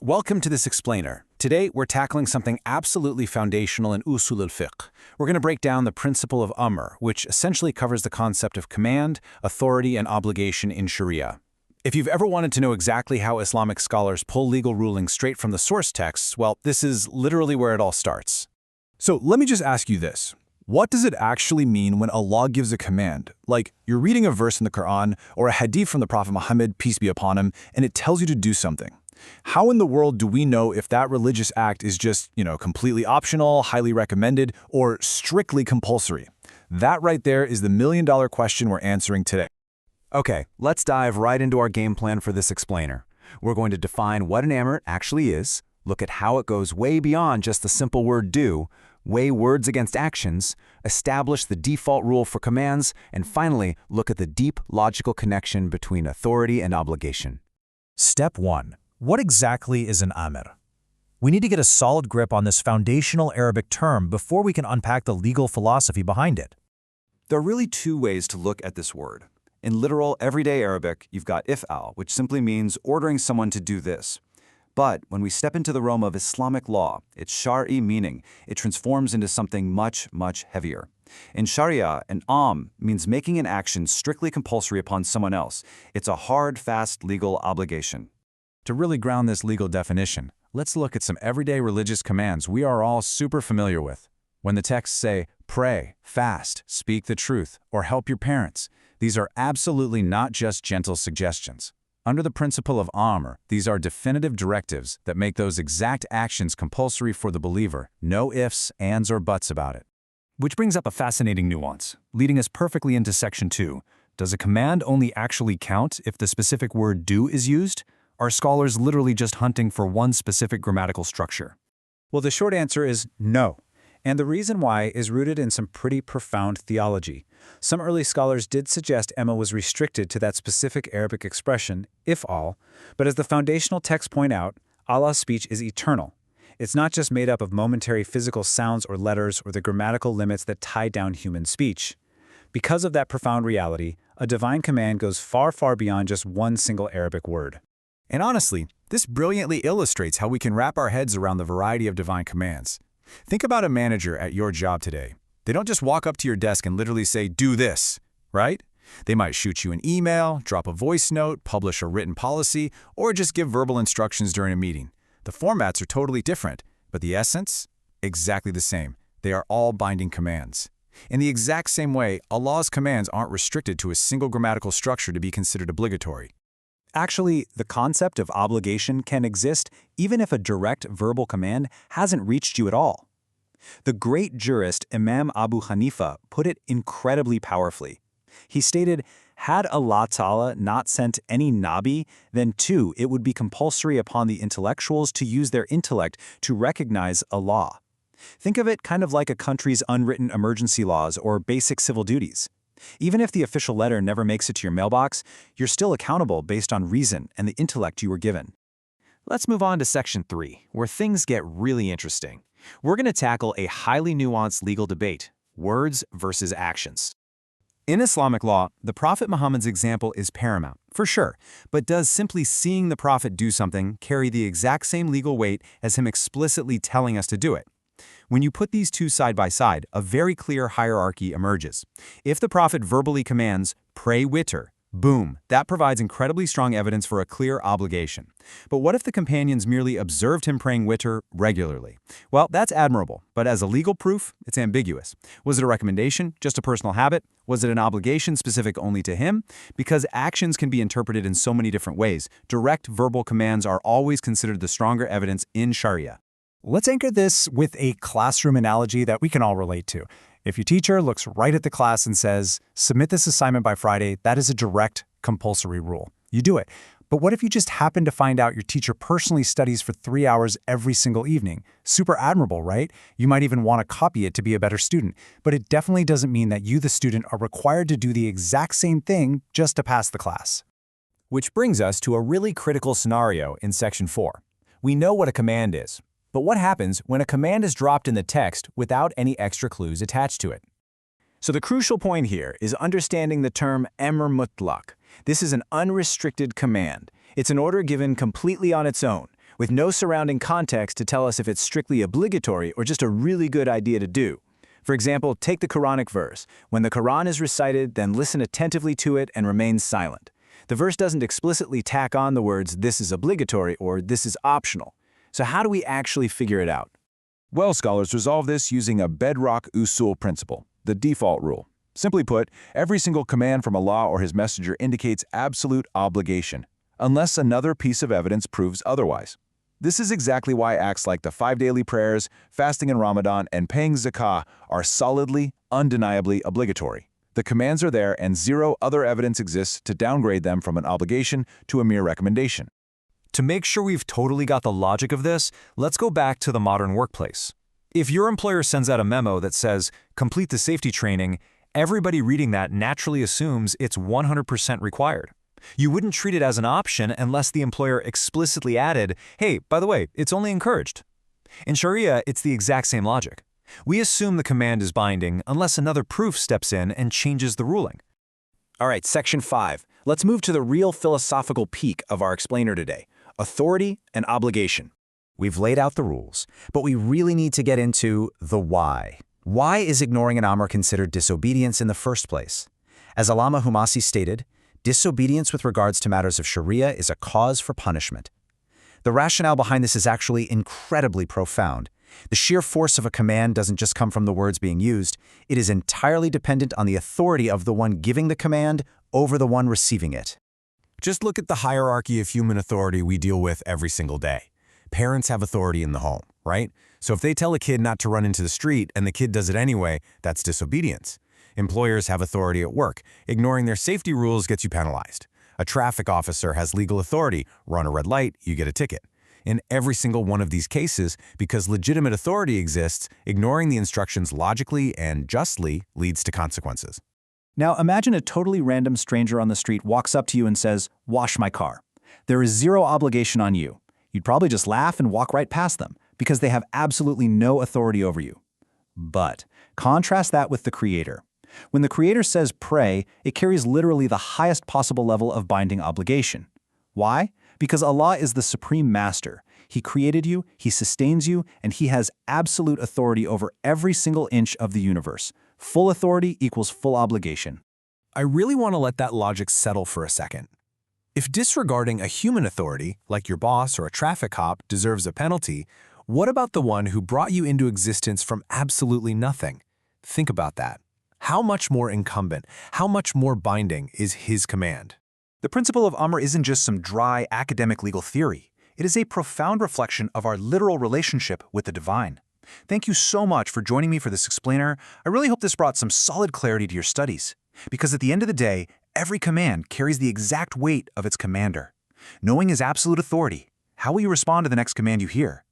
Welcome to this explainer. Today, we're tackling something absolutely foundational in Usool al-Fiqh. We're going to break down the principle of Amr, which essentially covers the concept of command, authority, and obligation in Shariah. If you've ever wanted to know exactly how Islamic scholars pull legal rulings straight from the source texts, well, this is literally where it all starts. So let me just ask you this. What does it actually mean when Allah gives a command? Like, you're reading a verse in the Quran or a hadith from the Prophet Muhammad, peace be upon him, and it tells you to do something. How in the world do we know if that religious act is just, completely optional, highly recommended, or strictly compulsory? That right there is the million-dollar question we're answering today. Okay, let's dive right into our game plan for this explainer. We're going to define what an amr actually is, look at how it goes way beyond just the simple word do, weigh words against actions, establish the default rule for commands, and finally, look at the deep logical connection between authority and obligation. Step 1. What exactly is an amr? We need to get a solid grip on this foundational Arabic term before we can unpack the legal philosophy behind it. There are really two ways to look at this word. In literal, everyday Arabic, you've got if'al, which simply means ordering someone to do this. But when we step into the realm of Islamic law, its Shari meaning, it transforms into something much, much heavier. In Shariah, an means making an action strictly compulsory upon someone else. It's a hard, fast legal obligation. To really ground this legal definition, let's look at some everyday religious commands we are all super familiar with. When the texts say, pray, fast, speak the truth, or help your parents, these are absolutely not just gentle suggestions. Under the principle of Amr, these are definitive directives that make those exact actions compulsory for the believer, no ifs, ands, or buts about it. Which brings up a fascinating nuance, leading us perfectly into Section 2. Does a command only actually count if the specific word do is used? Are scholars literally just hunting for one specific grammatical structure? Well, the short answer is no. And the reason why is rooted in some pretty profound theology. Some early scholars did suggest Emma was restricted to that specific Arabic expression, if'al, but as the foundational texts point out, Allah's speech is eternal. It's not just made up of momentary physical sounds or letters or the grammatical limits that tie down human speech. Because of that profound reality, a divine command goes far, far beyond just one single Arabic word. And honestly, this brilliantly illustrates how we can wrap our heads around the variety of divine commands. Think about a manager at your job today. They don't just walk up to your desk and literally say, do this, right? They might shoot you an email, drop a voice note, publish a written policy, or just give verbal instructions during a meeting. The formats are totally different, but the essence? Exactly the same. They are all binding commands. In the exact same way, Allah's commands aren't restricted to a single grammatical structure to be considered obligatory. Actually, the concept of obligation can exist even if a direct verbal command hasn't reached you at all. The great jurist Imam Abu Hanifa put it incredibly powerfully. He stated, had Allah Ta'ala not sent any Nabi, then too it would be compulsory upon the intellectuals to use their intellect to recognize Allah. Think of it kind of like a country's unwritten emergency laws or basic civil duties. Even if the official letter never makes it to your mailbox, you're still accountable based on reason and the intellect you were given. Let's move on to Section 3, where things get really interesting. We're going to tackle a highly nuanced legal debate, words versus actions. In Islamic law, the Prophet Muhammad's example is paramount, for sure, but does simply seeing the Prophet do something carry the exact same legal weight as him explicitly telling us to do it? When you put these two side by side, a very clear hierarchy emerges. If the Prophet verbally commands, pray witr, boom, that provides incredibly strong evidence for a clear obligation. But what if the companions merely observed him praying witr regularly? Well, that's admirable, but as a legal proof, it's ambiguous. Was it a recommendation, just a personal habit? Was it an obligation specific only to him? Because actions can be interpreted in so many different ways, direct verbal commands are always considered the stronger evidence in Shariah. Let's anchor this with a classroom analogy that we can all relate to. If your teacher looks right at the class and says, submit this assignment by Friday, that is a direct, compulsory rule. You do it. But what if you just happen to find out your teacher personally studies for 3 hours every single evening? Super admirable, right? You might even want to copy it to be a better student. But it definitely doesn't mean that you, the student, are required to do the exact same thing just to pass the class. Which brings us to a really critical scenario in Section 4. We know what a command is. But what happens when a command is dropped in the text without any extra clues attached to it? So the crucial point here is understanding the term amr mutlaq. This is an unrestricted command. It's an order given completely on its own, with no surrounding context to tell us if it's strictly obligatory or just a really good idea to do. For example, take the Quranic verse. When the Quran is recited, then listen attentively to it and remain silent. The verse doesn't explicitly tack on the words, this is obligatory or this is optional. So how do we actually figure it out? Well, scholars resolve this using a bedrock Usool principle, the default rule. Simply put, every single command from Allah or His Messenger indicates absolute obligation, unless another piece of evidence proves otherwise. This is exactly why acts like the 5 daily prayers, fasting in Ramadan, and paying zakah are solidly, undeniably obligatory. The commands are there and zero other evidence exists to downgrade them from an obligation to a mere recommendation. To make sure we've totally got the logic of this, let's go back to the modern workplace. If your employer sends out a memo that says, complete the safety training, everybody reading that naturally assumes it's 100% required. You wouldn't treat it as an option unless the employer explicitly added, hey, by the way, it's only encouraged. In Shariah, it's the exact same logic. We assume the command is binding unless another proof steps in and changes the ruling. All right, Section 5. Let's move to the real philosophical peak of our explainer today, authority and obligation. We've laid out the rules, but we really need to get into the why. Why is ignoring an amr considered disobedience in the first place? As Allama Humasi stated, disobedience with regards to matters of Sharia is a cause for punishment. The rationale behind this is actually incredibly profound. The sheer force of a command doesn't just come from the words being used, it is entirely dependent on the authority of the one giving the command over the one receiving it. Just look at the hierarchy of human authority we deal with every single day. Parents have authority in the home, right? So if they tell a kid not to run into the street and the kid does it anyway, that's disobedience. Employers have authority at work. Ignoring their safety rules gets you penalized. A traffic officer has legal authority. Run a red light, you get a ticket. In every single one of these cases, because legitimate authority exists, ignoring the instructions logically and justly leads to consequences. Now imagine a totally random stranger on the street walks up to you and says, wash my car. There is zero obligation on you. You'd probably just laugh and walk right past them because they have absolutely no authority over you. But contrast that with the Creator. When the Creator says pray, it carries literally the highest possible level of binding obligation. Why? Because Allah is the supreme master. He created you, He sustains you, and He has absolute authority over every single inch of the universe. Full authority equals full obligation. I really want to let that logic settle for a second. If disregarding a human authority, like your boss or a traffic cop, deserves a penalty, what about the one who brought you into existence from absolutely nothing? Think about that. How much more incumbent, how much more binding is His command? The principle of Amr isn't just some dry academic legal theory. It is a profound reflection of our literal relationship with the divine. Thank you so much for joining me for this explainer. I really hope this brought some solid clarity to your studies. Because at the end of the day, every command carries the exact weight of its commander. Knowing His absolute authority, how will you respond to the next command you hear?